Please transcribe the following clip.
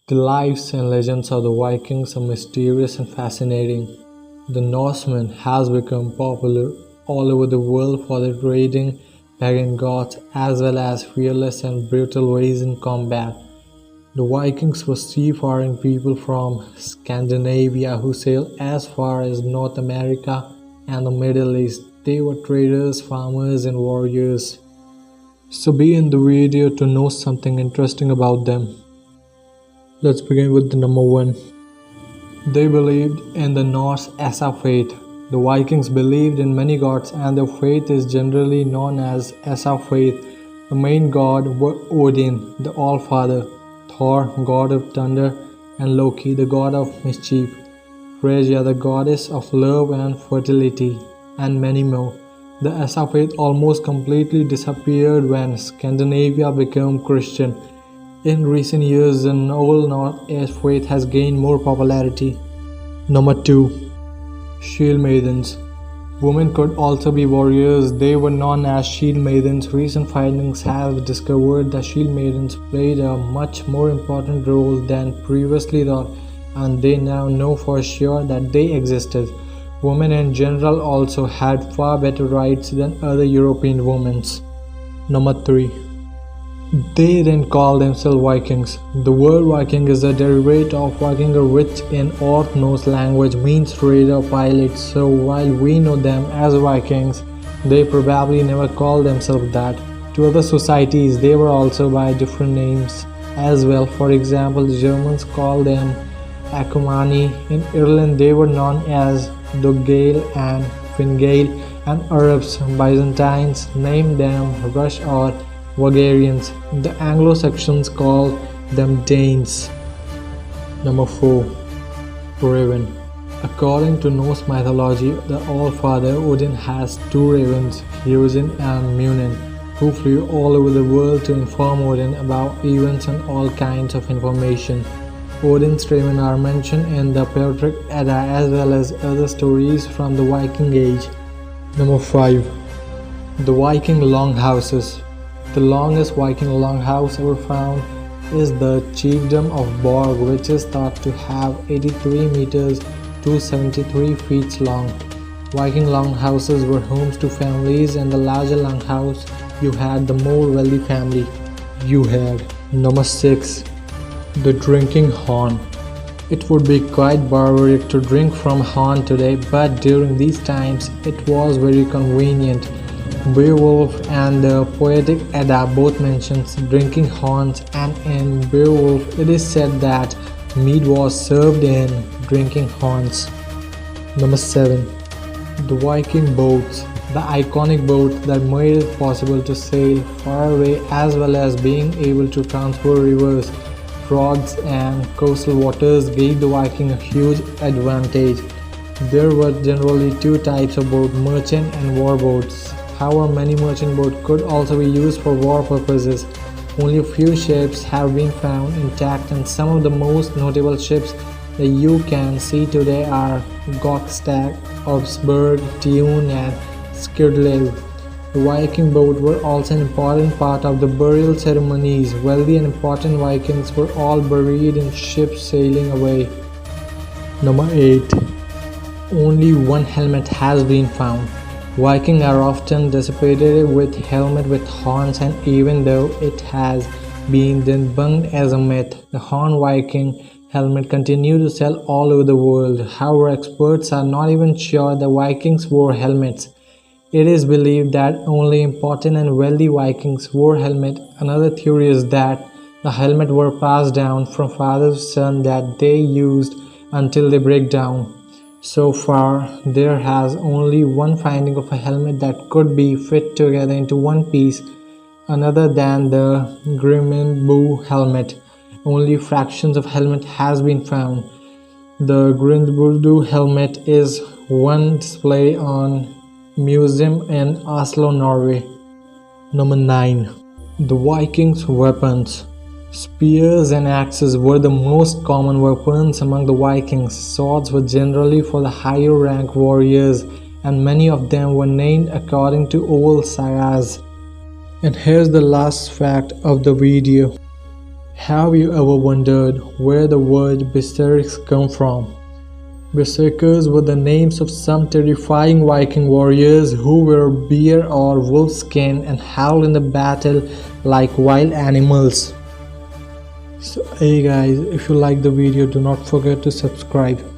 The lives and legends of the Vikings are mysterious and fascinating. The Norsemen has become popular all over the world for their raiding pagan gods as well as fearless and brutal ways in combat. The Vikings were seafaring people from Scandinavia who sailed as far as North America and the Middle East. They were traders, farmers, and warriors. So be in the video to know something interesting about them. Let's begin with the number one. They believed in the Norse Asa faith. The Vikings believed in many gods and their faith is generally known as Asa faith. The main god were Odin, the All-Father, Thor, god of thunder, and Loki, the god of mischief, Freyja, the goddess of love and fertility, and many more. The Asa faith almost completely disappeared when Scandinavia became Christian. In recent years, the Old Norse faith has gained more popularity. Number 2. Shield Maidens. Women could also be warriors. They were known as Shield Maidens. Recent findings have discovered that Shield Maidens played a much more important role than previously thought, and they now know for sure that they existed. Women in general also had far better rights than other European women. Number 3. They didn't call themselves Vikings. The word Viking is a derivative of Vikinger, which in Old Norse language means raider pilot. So while we know them as Vikings, they probably never called themselves that. To other societies, they were also by different names as well. For example, the Germans called them Akumani. In Ireland, they were known as Dogale and Fingale, and Arabs, Byzantines, named them Rush or Bulgarians. The Anglo-Saxons called them Danes. Number 4. Raven. According to Norse mythology, the All-Father Odin has two ravens, Hugin and Munin, who flew all over the world to inform Odin about events and all kinds of information. Odin's raven are mentioned in the Bysterics Edda as well as other stories from the Viking Age. Number 5. The Viking Longhouses. The longest Viking longhouse ever found is the Chiefdom of Borg, which is thought to have 83 meters to 73 feet long. Viking longhouses were homes to families, and the larger longhouse you had, the more wealthy family you had. Number 6. The Drinking Horn. It would be quite barbaric to drink from horn today, but during these times it was very convenient. Beowulf and the Poetic Edda both mentions drinking horns, and in Beowulf it is said that mead was served in drinking horns. Number 7. The Viking boats. The iconic boat that made it possible to sail far away as well as being able to transfer rivers, fjords and coastal waters gave the Viking a huge advantage. There were generally two types of boat, merchant and war boats. However, many merchant boats could also be used for war purposes. Only a few ships have been found intact, and some of the most notable ships that you can see today are Gokstad, Obsburg, Tune and Skirlev. The Viking boats were also an important part of the burial ceremonies. Wealthy and important Vikings were all buried in ships sailing away. Number 8. Only one helmet has been found. Vikings are often depicted with helmet with horns, and even though it has been debunked as a myth, the horn Viking helmet continues to sell all over the world. However, experts are not even sure the Vikings wore helmets. It is believed that only important and wealthy Vikings wore helmets. Another theory is that the helmets were passed down from father to son, that they used until they break down. So far, there has only one finding of a helmet that could be fit together into one piece, other than the Grimmenbu helmet. Only fractions of helmet has been found. The Grimmenbu helmet is one display on museum in Oslo, Norway. Number 9. The Vikings' weapons. Spears and axes were the most common weapons among the Vikings. Swords were generally for the higher rank warriors, and many of them were named according to old sagas. And here's the last fact of the video. Have you ever wondered where the word Bysterics come from? Berserkers were the names of some terrifying Viking warriors who wore bear or wolf skin and howled in the battle like wild animals. So hey guys, if you like the video, do not forget to subscribe.